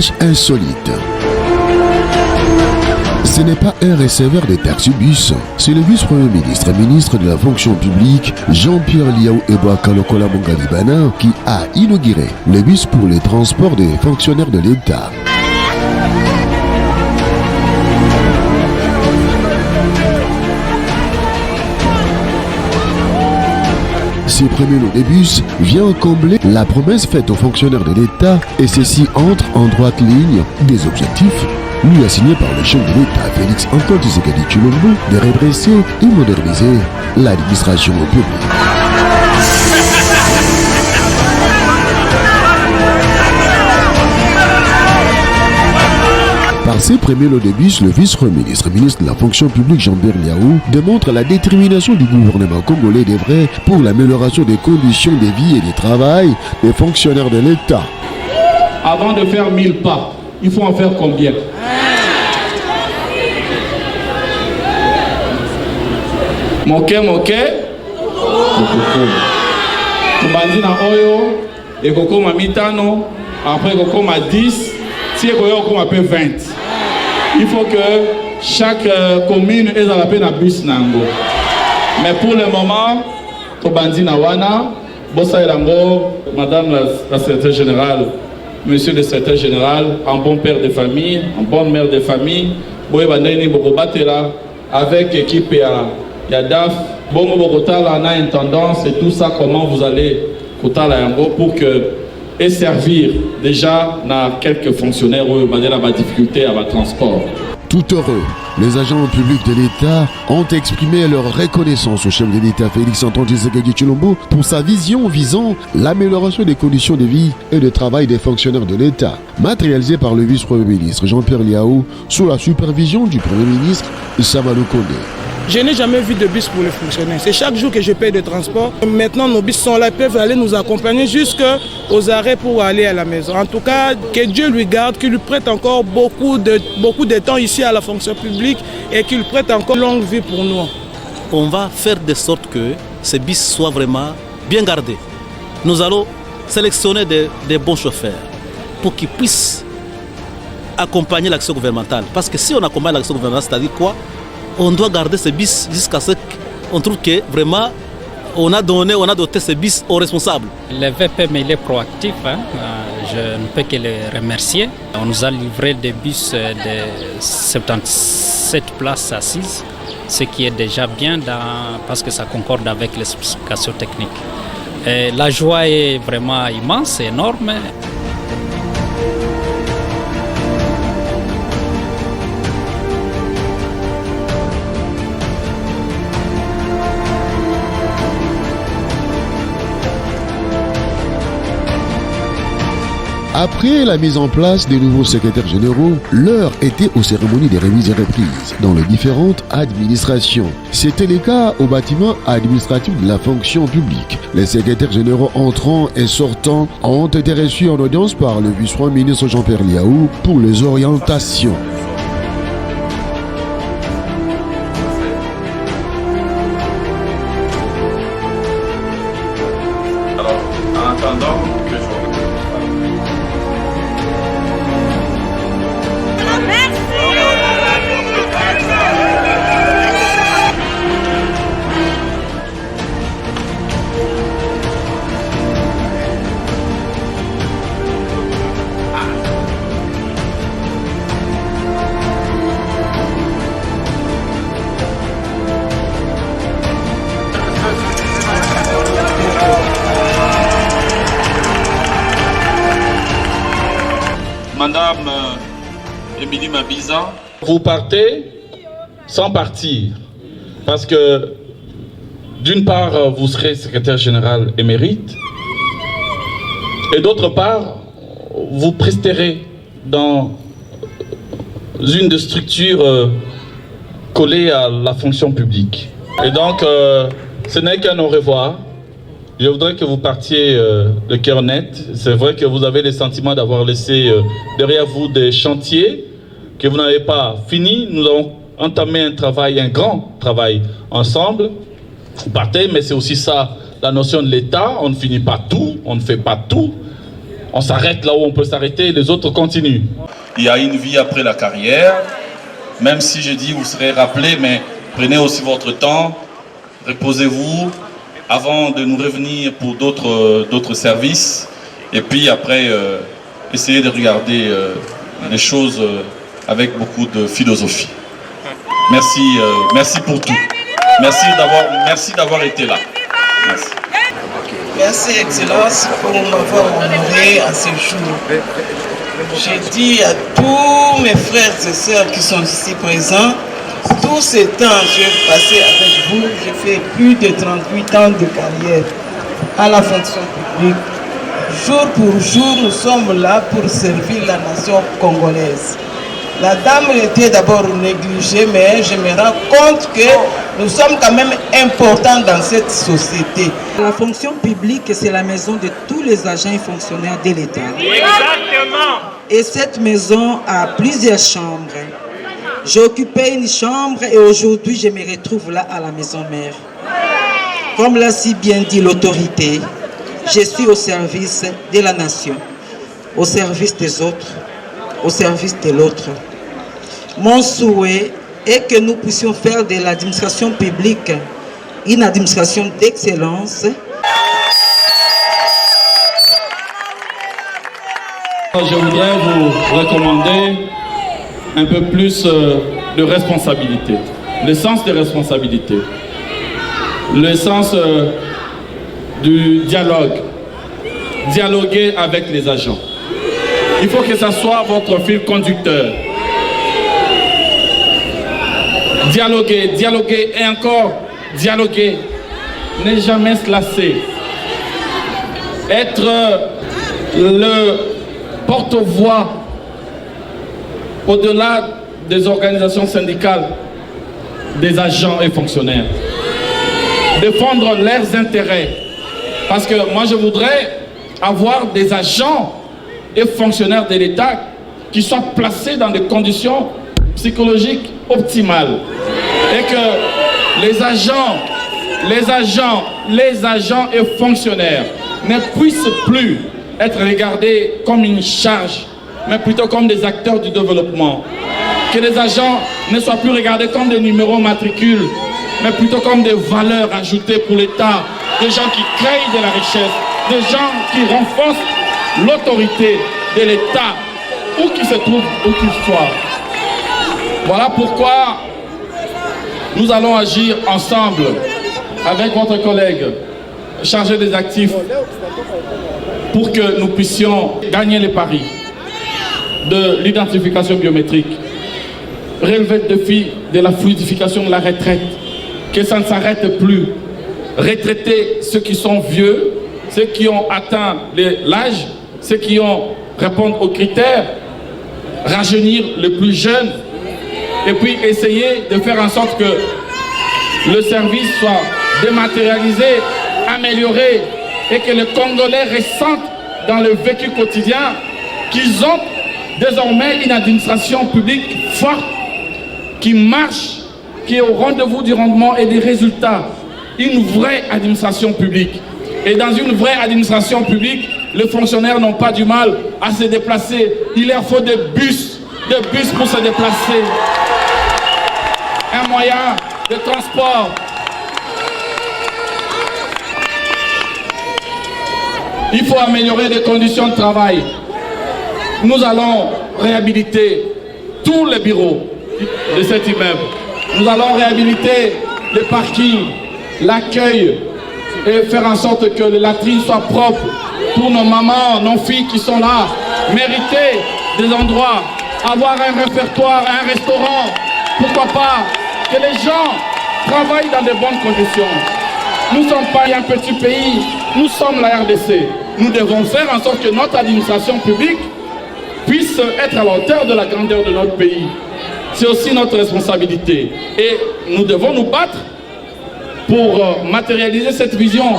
image insolite. Ce n'est pas un receveur des taxibus, c'est le vice-premier ministre, ministre de la fonction publique, Jean-Pierre Liaou Ebouaka Lokola Mongalibana, qui a inauguré le bus pour les transports des fonctionnaires de l'État. Ce premier lot de bus vient combler la promesse faite aux fonctionnaires de l'État et ceci entre en droite ligne des objectifs lui assigné par le chef de l'État Félix Antoine Tshisekedi Tshilombo de redresser et moderniser l'administration publique. Par ces premiers lots de bus, le vice-premier ministre, ministre de la fonction publique Jean-Pierre Liaou démontre la détermination du gouvernement congolais d'œuvrer pour l'amélioration des conditions de vie et de travail des fonctionnaires de l'État. Avant de faire 1000 pas, il faut en faire combien? Moke. Tubandi na oyo, ekokoma mitano, après ekokoma 10, si ekokoma pe 20. Il faut que chaque commune ait la peine à bus nango. Mais pour le moment, Tubandi na wana, bossa elango, madame la secrétaire générale, monsieur le secrétaire général, un bon père de famille, un bon mère de famille, boye bandeni bokobatela avec équipe ya DAF, bon bokotala na intendance et tout ça, comment vous allez kotala yango pour que et servir déjà dans quelques fonctionnaires où il y a des difficultés à la transport. Tout heureux, les agents publics de l'État ont exprimé leur reconnaissance au chef de l'État Félix Antoine Tshisekedi Tshilombo pour sa vision visant l'amélioration des conditions de vie et de travail des fonctionnaires de l'État, matérialisée par le vice-premier ministre Jean-Pierre Liaou sous la supervision du Premier ministre Samalou Kondé. Je n'ai jamais vu de bus pour les fonctionnaires. C'est chaque jour que je paye de transport. Maintenant, nos bus sont là, ils peuvent aller nous accompagner jusqu'aux arrêts pour aller à la maison. En tout cas, que Dieu lui garde, qu'il lui prête encore beaucoup de temps ici à la fonction publique et qu'il prête encore longue vie pour nous. On va faire de sorte que ces bus soient vraiment bien gardés. Nous allons sélectionner des bons chauffeurs pour qu'ils puissent accompagner l'action gouvernementale. Parce que si on accompagne l'action gouvernementale, c'est-à-dire quoi? On doit garder ces bis jusqu'à ce qu'on trouve que vraiment on a doté ces bis aux responsables. Le VPM il est proactif, hein. Je ne peux que le remercier. On nous a livré des bus de 77 places assises, ce qui est déjà bien parce que ça concorde avec les spécifications techniques. Et la joie est vraiment immense, énorme. Après la mise en place des nouveaux secrétaires généraux, l'heure était aux cérémonies des remises et reprises dans les différentes administrations. C'était le cas au bâtiment administratif de la fonction publique. Les secrétaires généraux entrants et sortants ont été reçus en audience par le vice-premier ministre Jean-Pierre Liaou pour les orientations. Alors, en attendant que je... Madame Émilie Mabiza, vous partez sans partir, parce que d'une part, vous serez secrétaire général émérite, et d'autre part, vous presterez dans une des structures collées à la fonction publique. Et donc, ce n'est qu'un au revoir. Je voudrais que vous partiez de cœur net. C'est vrai que vous avez le sentiment d'avoir laissé derrière vous des chantiers que vous n'avez pas finis. Nous avons entamé un grand travail ensemble. Vous partez, mais c'est aussi ça la notion de l'État. On ne finit pas tout, on ne fait pas tout. on s'arrête là où on peut s'arrêter, les autres continuent. Il y a une vie après la carrière, même si je dis vous serez rappelé, mais prenez aussi votre temps, reposez-vous avant de nous revenir pour d'autres services, et puis après essayez de regarder les choses avec beaucoup de philosophie. Merci, merci pour tout. Merci d'avoir été là. Merci. Merci, Excellence, pour m'avoir honoré à ce jour. Je dis à tous mes frères et sœurs qui sont ici présents, tout ce temps que j'ai passé avec vous, j'ai fait plus de 38 ans de carrière à la fonction publique. Jour pour jour, nous sommes là pour servir la nation congolaise. La dame était d'abord négligée, mais je me rends compte que nous sommes quand même importants dans cette société. La fonction publique, c'est la maison de tous les agents et fonctionnaires de l'État. Exactement. Et cette maison a plusieurs chambres. J'ai occupé une chambre et aujourd'hui, je me retrouve là à la maison mère. Comme l'a si bien dit l'autorité, je suis au service de la nation, au service des autres, au service de l'autre. Mon souhait est que nous puissions faire de l'administration publique une administration d'excellence. Je voudrais vous recommander un peu plus de responsabilité, le sens de responsabilité, le sens du dialogue, dialoguer avec les agents. Il faut que ça soit votre fil conducteur. Dialoguer, dialoguer et encore dialoguer. Ne jamais se lasser. Être le porte-voix au-delà des organisations syndicales, des agents et fonctionnaires. Défendre leurs intérêts. Parce que moi je voudrais avoir des agents et fonctionnaires de l'État qui soient placés dans des conditions psychologiques optimales. Et que les agents et fonctionnaires ne puissent plus être regardés comme une charge, mais plutôt comme des acteurs du développement. Que les agents ne soient plus regardés comme des numéros matricules, mais plutôt comme des valeurs ajoutées pour l'État, des gens qui créent de la richesse, des gens qui renforcent l'autorité de l'État, où qu'il se trouve, où qu'il soit. Voilà pourquoi nous allons agir ensemble avec votre collègue chargé des actifs pour que nous puissions gagner les paris de l'identification biométrique, relever le défi de la fluidification de la retraite, que ça ne s'arrête plus, retraiter ceux qui sont vieux, ceux qui ont atteint l'âge, ceux qui répondent aux critères, rajeunir les plus jeunes, et puis essayer de faire en sorte que le service soit dématérialisé, amélioré, et que les Congolais ressentent dans le vécu quotidien qu'ils ont désormais une administration publique forte, qui marche, qui est au rendez-vous du rendement et des résultats. Une vraie administration publique. Et dans une vraie administration publique, les fonctionnaires n'ont pas du mal à se déplacer. Il leur faut des bus pour se déplacer. Un moyen de transport. Il faut améliorer les conditions de travail. Nous allons réhabiliter tous les bureaux de cet immeuble. Nous allons réhabiliter les parkings, l'accueil, et faire en sorte que les latrines soient propres pour nos mamans, nos filles qui sont là, mériter des endroits, avoir un répertoire, un restaurant, pourquoi pas, que les gens travaillent dans de bonnes conditions. Nous ne sommes pas un petit pays, nous sommes la RDC. Nous devons faire en sorte que notre administration publique puisse être à la hauteur de la grandeur de notre pays. C'est aussi notre responsabilité. Et nous devons nous battre pour matérialiser cette vision.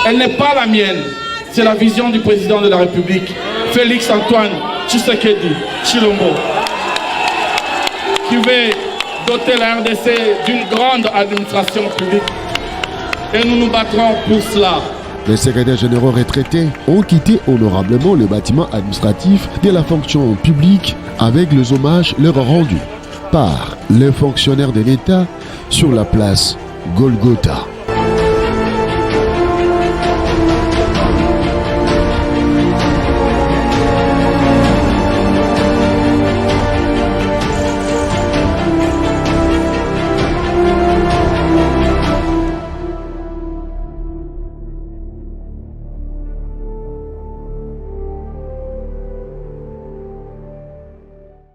Elle n'est pas la mienne, c'est la vision du président de la République, Félix Antoine Tshisekedi Tshilombo, qui veut doter la RDC d'une grande administration publique. Et nous nous battrons pour cela. Les secrétaires généraux retraités ont quitté honorablement le bâtiment administratif de la fonction publique avec les hommages leur rendus par les fonctionnaires de l'État sur la place Golgotha.